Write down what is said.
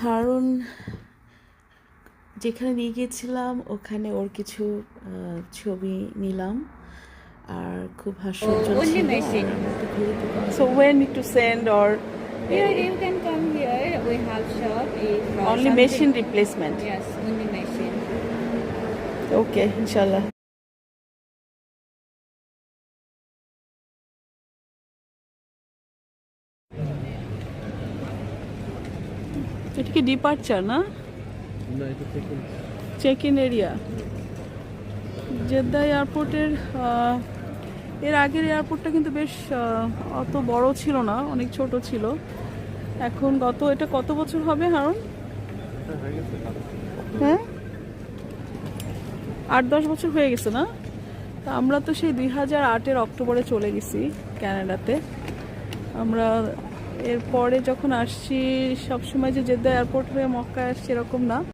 হারুন যেখানে নিয়ে গিয়েছিলাম ওখানে ওর কিছু ছবি নিলাম আর খুব হাস্যোজ্জ্বল Only ছিল। machine. So when need to send or Here you can come here. We have shop. If only something- machine replacement? Yes, only machine. Okay, inshallah. এটা কি ডিপার্চার না? Check in area. জেদ্দা এয়ারপোর্টের এর আগের এয়ারপোর্টটা কিন্তু বেশ অত বড় ছিল না, অনেক ছোট ছিল। এখন এটা কত বছর হবে হারুন? হ্যাঁ, 8-10 বছর হয়ে গেছে না? তা আমরা তো সেই 2008-এর অক্টোবরে চলে গেছি কানাডাতে। আমরা এরপরে যখন আসছি সবসময় যে জেদ্দা এয়ারপোর্ট হয়ে মক্কায় আসছি এরকম না।